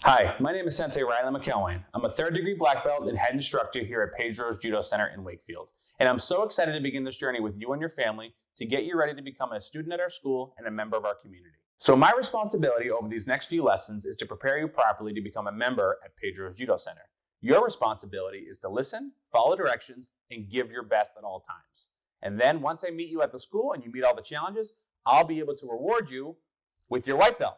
Hi, my name is Sensei Riley McElwain. I'm a third-degree black belt and head instructor here at Pedro's Judo Center in Wakefield. And I'm so excited to begin this journey with you and your family to get you ready to become a student at our school and a member of our community. So my responsibility over these next few lessons is to prepare you properly to become a member at Pedro's Judo Center. Your responsibility is to listen, follow directions, and give your best at all times. And then once I meet you at the school and you meet all the challenges, I'll be able to reward you with your white belt.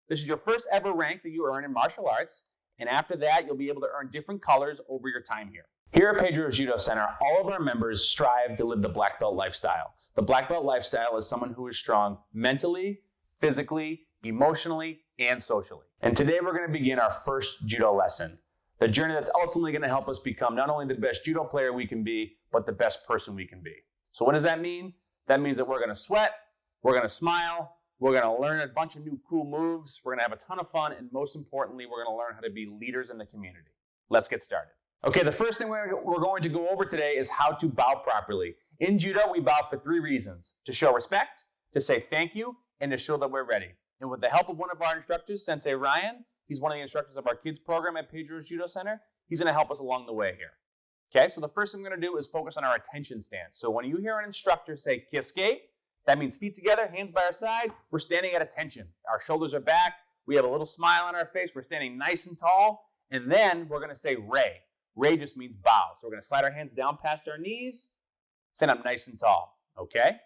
This is your first ever rank that you earn in martial arts, and after that, you'll be able to earn different colors over your time here. Here at Pedro's Judo Center, all of our members strive to live the black belt lifestyle. The black belt lifestyle is someone who is strong mentally, physically, emotionally, and socially. And today we're going to begin our first judo lesson, the journey that's ultimately going to help us become not only the best judo player we can be, but the best person we can be. So what does that mean? That means that we're going to sweat, we're going to smile, we're going to learn a bunch of new cool moves, we're going to have a ton of fun, and most importantly, we're going to learn how to be leaders in the community. Let's get started. Okay, the first thing we're going to go over today is how to bow properly. In judo, we bow for 3 reasons: to show respect, to say thank you, and to show that we're ready. And with the help of one of our instructors, Sensei Ryan, he's one of the instructors of our kids program at Pedro's Judo Center, he's going to help us along the way here. Okay, so the first thing we're going to do is focus on our attention stance. So when you hear an instructor say kiske, that means feet together, hands by our side. We're standing at attention. Our shoulders are back. We have a little smile on our face. We're standing nice and tall. And then we're going to say rei. Rei just means bow. So we're going to slide our hands down past our knees, stand up nice and tall. Okay?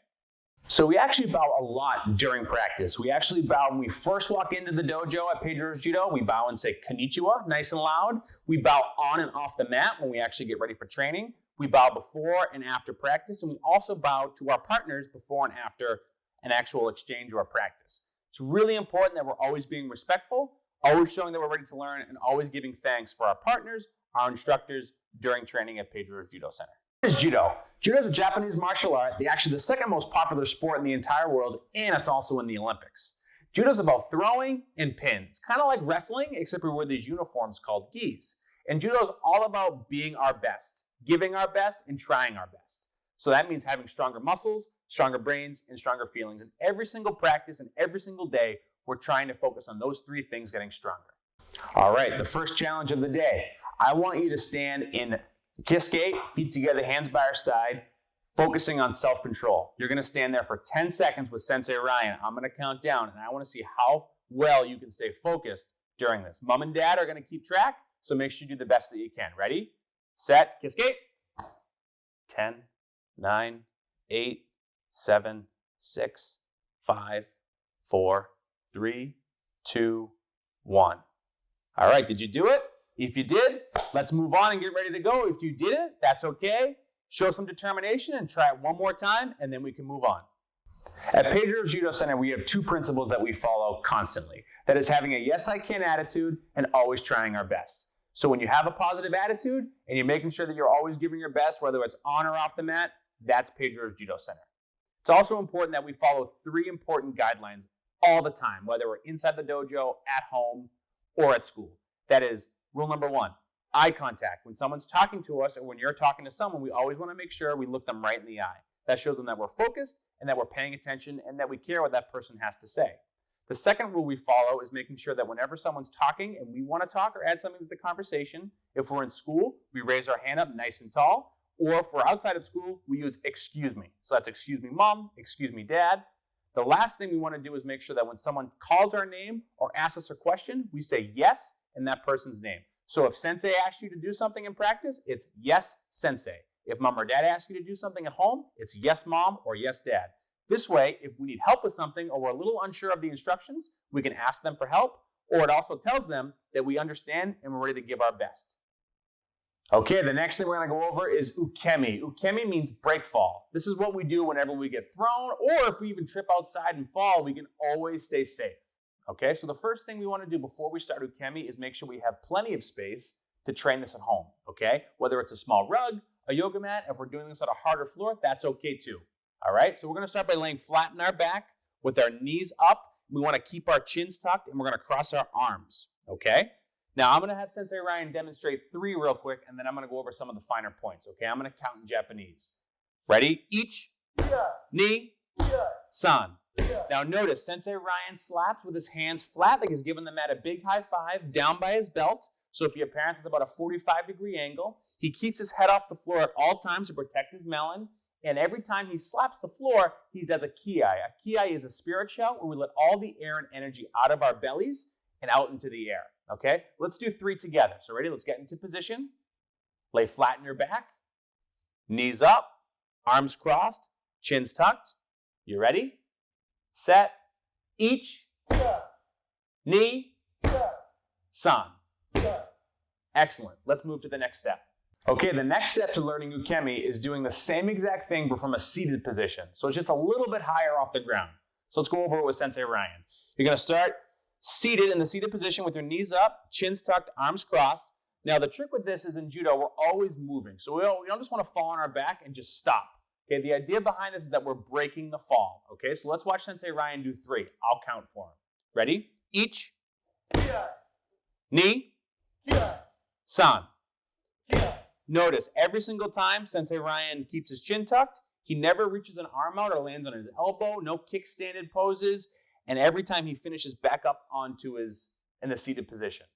So we actually bow a lot during practice. We actually bow when we first walk into the dojo at Pedro's Judo. We bow and say konnichiwa, nice and loud. We bow on and off the mat when we actually get ready for training. We bow before and after practice, and we also bow to our partners before and after an actual exchange or practice. It's really important that we're always being respectful, always showing that we're ready to learn, and always giving thanks for our partners, our instructors, during training at Pedro's Judo Center. What is judo? Judo is a Japanese martial art, actually the second most popular sport in the entire world, and it's also in the Olympics. Judo is about throwing and pins. It's kind of like wrestling, except we wear these uniforms called gis. And judo is all about being our best, giving our best, and trying our best. So that means having stronger muscles, stronger brains, and stronger feelings. And every single practice and every single day, we're trying to focus on those 3 things getting stronger. All right, the first challenge of the day. I want you to stand in kiske, feet together, hands by our side, focusing on self-control. You're going to stand there for 10 seconds with Sensei Ryan. I'm going to count down, and I want to see how well you can stay focused during this. Mom and Dad are going to keep track, so make sure you do the best that you can. Ready? Set, kiske. 10, 9, 8, 7, 6, 5, 4, 3, 2, 1. All right, did you do it? If you did, let's move on and get ready to go. If you didn't, that's okay. Show some determination and try it one more time, and then we can move on. At Pedro's Judo Center, we have 2 principles that we follow constantly. That is having a yes, I can attitude and always trying our best. So when you have a positive attitude and you're making sure that you're always giving your best, whether it's on or off the mat, that's Pedro's Judo Center. It's also important that we follow 3 important guidelines all the time, whether we're inside the dojo, at home, or at school. That is, rule number 1, eye contact. When someone's talking to us or when you're talking to someone, we always want to make sure we look them right in the eye. That shows them that we're focused and that we're paying attention and that we care what that person has to say. The second rule we follow is making sure that whenever someone's talking and we want to talk or add something to the conversation, if we're in school, we raise our hand up nice and tall, or if we're outside of school, we use excuse me. So that's excuse me, mom, excuse me, dad. The last thing we want to do is make sure that when someone calls our name or asks us a question, we say yes in that person's name. So if Sensei asks you to do something in practice, it's yes, Sensei. If mom or dad asks you to do something at home, it's yes, mom, or yes, dad. This way, if we need help with something or we're a little unsure of the instructions, we can ask them for help, or it also tells them that we understand and we're ready to give our best. Okay, the next thing we're going to go over is ukemi. Ukemi means break fall. This is what we do whenever we get thrown, or if we even trip outside and fall, we can always stay safe. Okay, so the first thing we want to do before we start ukemi is make sure we have plenty of space to train this at home, okay? Whether it's a small rug, a yoga mat, if we're doing this on a harder floor, that's okay too. All right, so we're going to start by laying flat in our back with our knees up. We want to keep our chins tucked, and we're going to cross our arms, okay? Now, I'm going to have Sensei Ryan demonstrate 3 real quick, and then I'm going to go over some of the finer points, okay? I'm going to count in Japanese. Ready? Ich, ni, san. Now notice, Sensei Ryan slaps with his hands flat like he's giving the mat a big high five down by his belt. So if your parents, it's about a 45-degree angle. He keeps his head off the floor at all times to protect his melon. And every time he slaps the floor, he does a kiai. A kiai is a spirit shout where we let all the air and energy out of our bellies and out into the air. Okay? Let's do 3 together. So ready? Let's get into position. Lay flat in your back. Knees up. Arms crossed. Chins tucked. You ready? Set. Each. Ni. San. Excellent. Let's move to the next step. Okay, the next step to learning ukemi is doing the same exact thing but from a seated position. So it's just a little bit higher off the ground. So let's go over it with Sensei Ryan. You're going to start seated in the seated position with your knees up, chins tucked, arms crossed. Now the trick with this is in judo, we're always moving. So we don't just want to fall on our back and just stop. Okay, the idea behind this is that we're breaking the fall. Okay, so let's watch Sensei Ryan do 3. I'll count for him. Ready? Each. Ni. San. Notice every single time Sensei Ryan keeps his chin tucked, he never reaches an arm out or lands on his elbow, no kickstanded poses, and every time he finishes back up onto in the seated position.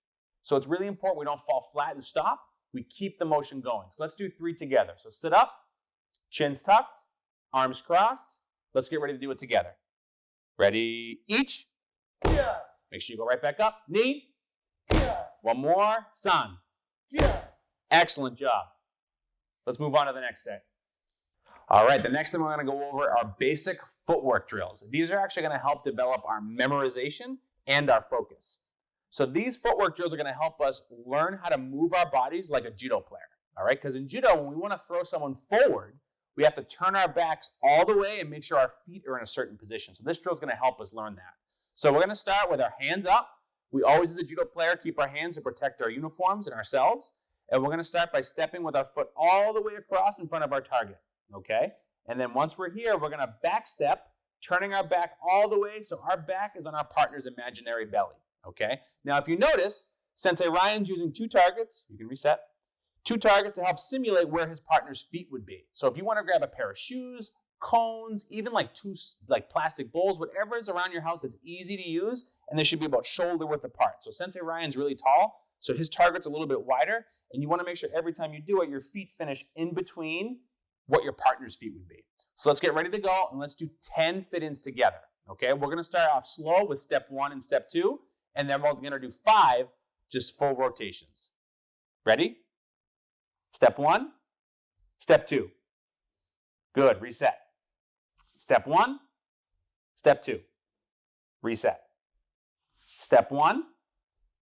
So it's really important we don't fall flat and stop. We keep the motion going. So let's do 3 together. So sit up, chins tucked, arms crossed. Let's get ready to do it together. Ready? Each. Make sure you go right back up. Ni. One more. San. Excellent job. Let's move on to the next set. All right, the next thing we're going to go over are basic footwork drills. These are actually going to help develop our memorization and our focus. So these footwork drills are going to help us learn how to move our bodies like a judo player. All right, because in judo, when we want to throw someone forward, we have to turn our backs all the way and make sure our feet are in a certain position. So this drill is going to help us learn that. So we're going to start with our hands up. We always, as a judo player, keep our hands to protect our uniforms and ourselves. And we're going to start by stepping with our foot all the way across in front of our target, okay? And then once we're here, we're going to back step, turning our back all the way so our back is on our partner's imaginary belly, okay? Now, if you notice, Sensei Ryan's using 2 targets. You can reset. 2 targets to help simulate where his partner's feet would be. So if you want to grab a pair of shoes, cones, even like 2 plastic bowls, whatever is around your house that's easy to use, and they should be about shoulder width apart. So Sensei Ryan's really tall, so his target's a little bit wider, and you want to make sure every time you do it, your feet finish in between what your partner's feet would be. So let's get ready to go, and let's do 10 fit-ins together, okay? We're going to start off slow with step 1 and step 2, and then we're going to do 5 just full rotations. Ready? Step 1, step 2. Good, reset. Step 1, step 2. Reset. Step 1,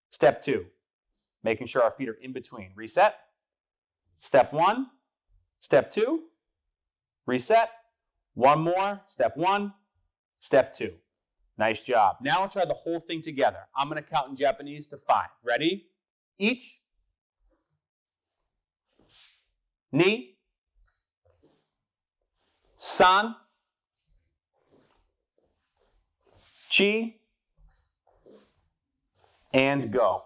step 2. Making sure our feet are in between. Reset. Step 1, step 2. Reset. One more. Step 1, step 2. Nice job. Now we'll try the whole thing together. I'm going to count in Japanese to 5. Ready? Each. Ni. San. Chi. And go.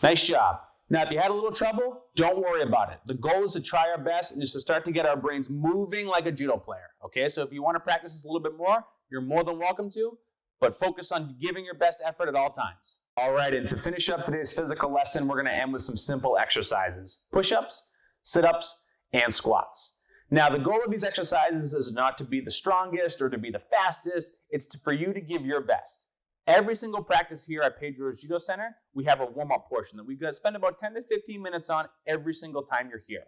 Nice job. Now, if you had a little trouble, don't worry about it. The goal is to try our best and just to start to get our brains moving like a judo player, okay? So if you want to practice this a little bit more, you're more than welcome to, but focus on giving your best effort at all times. All right, and to finish up today's physical lesson, we're going to end with some simple exercises. Push-ups, sit-ups, and squats. Now, the goal of these exercises is not to be the strongest or to be the fastest. It's for you to give your best. Every single practice here at Pedro's Judo Center, we have a warm-up portion that we've got to spend about 10 to 15 minutes on every single time you're here.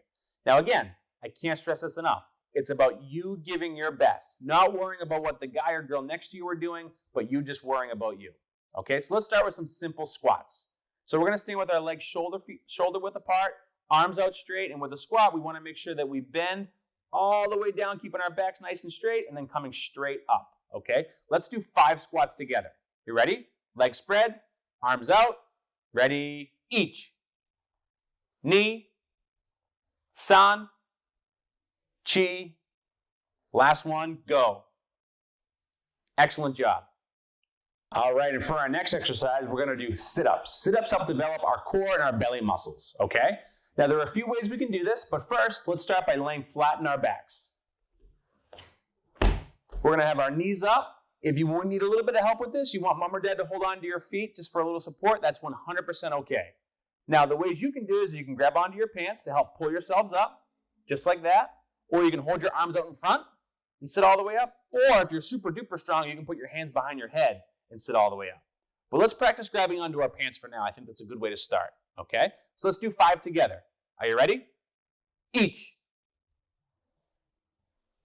Now again, I can't stress this enough. It's about you giving your best, not worrying about what the guy or girl next to you are doing, but you just worrying about you. Okay, so let's start with some simple squats. So we're going to stand with our legs shoulder width apart, arms out straight, and with a squat, we want to make sure that we bend all the way down, keeping our backs nice and straight, and then coming straight up. Okay, let's do 5 squats together. You ready? Legs spread, arms out. Ready? Each. Ni. San. Chi. Last one, go. Excellent job. All right, and for our next exercise, we're going to do sit-ups. Sit-ups help develop our core and our belly muscles, okay? Now, there are a few ways we can do this, but first, let's start by laying flat in our backs. We're gonna have our knees up. If you need a little bit of help with this, you want mom or dad to hold on to your feet just for a little support, that's 100% okay. Now, the ways you can do is you can grab onto your pants to help pull yourselves up, just like that, or you can hold your arms out in front and sit all the way up, or if you're super duper strong, you can put your hands behind your head and sit all the way up. But let's practice grabbing onto our pants for now. I think that's a good way to start, okay? So let's do 5 together. Are you ready? Each.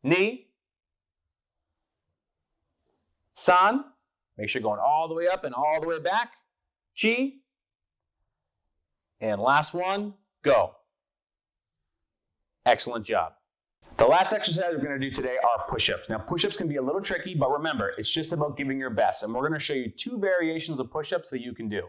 Knee. San. Make sure you're going all the way up and all the way back. Chi. And last one, go. Excellent job. The last exercise we're going to do today are push-ups. Now, push-ups can be a little tricky, but remember, it's just about giving your best. And we're going to show you 2 variations of push-ups that you can do.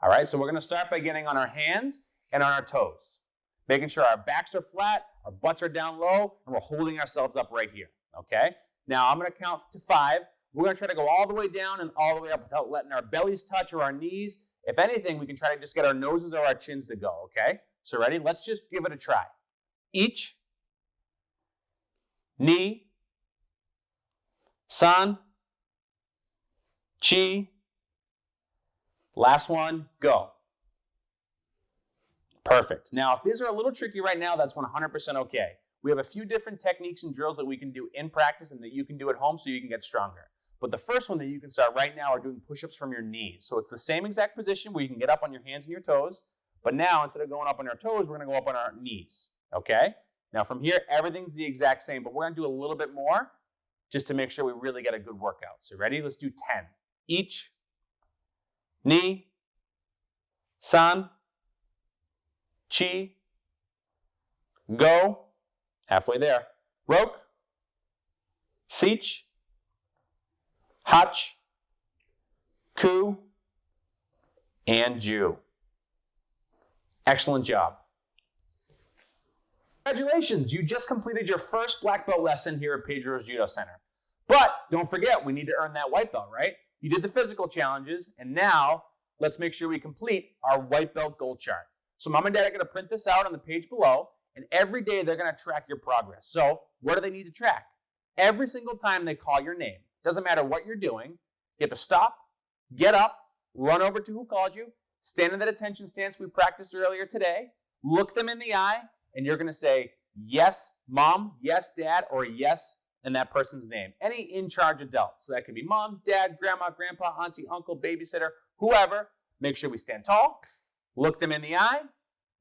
All right, so we're going to start by getting on our hands and on our toes, making sure our backs are flat, our butts are down low, and we're holding ourselves up right here, okay? Now, I'm going to count to 5. We're going to try to go all the way down and all the way up without letting our bellies touch or our knees. If anything, we can try to just get our noses or our chins to go, okay? So ready? Let's just give it a try. Each. Knee. San. Chi. Last one, go. Perfect. Now, if these are a little tricky right now, that's 100% okay. We have a few different techniques and drills that we can do in practice and that you can do at home so you can get stronger. But the first one that you can start right now are doing push-ups from your knees. So it's the same exact position where you can get up on your hands and your toes, but now instead of going up on our toes, we're going to go up on our knees, okay? Now from here, everything's the exact same, but we're going to do a little bit more just to make sure we really get a good workout. So ready? Let's do 10. Each. Knee. San. Chi. Go. Halfway there. Roke. Sich. Hach, Ku, and Ju. Excellent job. Congratulations, you just completed your first black belt lesson here at Pedro's Judo Center. But don't forget, we need to earn that white belt, right? You did the physical challenges, and now let's make sure we complete our white belt goal chart. So mom and dad are going to print this out on the page below, and every day they're going to track your progress. So what do they need to track? Every single time they call your name, doesn't matter what you're doing, you have to stop, get up, run over to who called you, stand in that attention stance we practiced earlier today, look them in the eye, and you're going to say, yes, mom, yes, dad, or yes, and that person's name. Any in-charge adult. So that could be mom, dad, grandma, grandpa, auntie, uncle, babysitter, whoever. Make sure we stand tall, look them in the eye,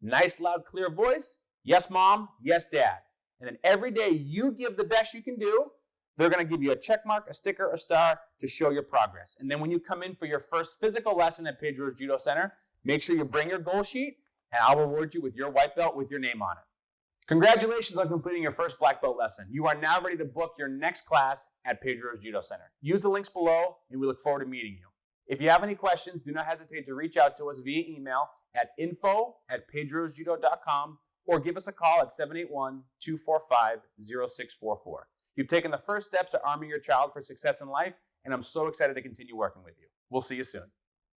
nice, loud, clear voice, yes, mom, yes, dad. And then every day you give the best you can do. They're going to give you a check mark, a sticker, a star to show your progress. And then when you come in for your first physical lesson at Pedro's Judo Center, make sure you bring your goal sheet, and I'll reward you with your white belt with your name on it. Congratulations on completing your first black belt lesson. You are now ready to book your next class at Pedro's Judo Center. Use the links below, and we look forward to meeting you. If you have any questions, do not hesitate to reach out to us via email at info@pedrosjudo.com or give us a call at 781-245-0644. You've taken the first steps to arming your child for success in life, and I'm so excited to continue working with you. We'll see you soon.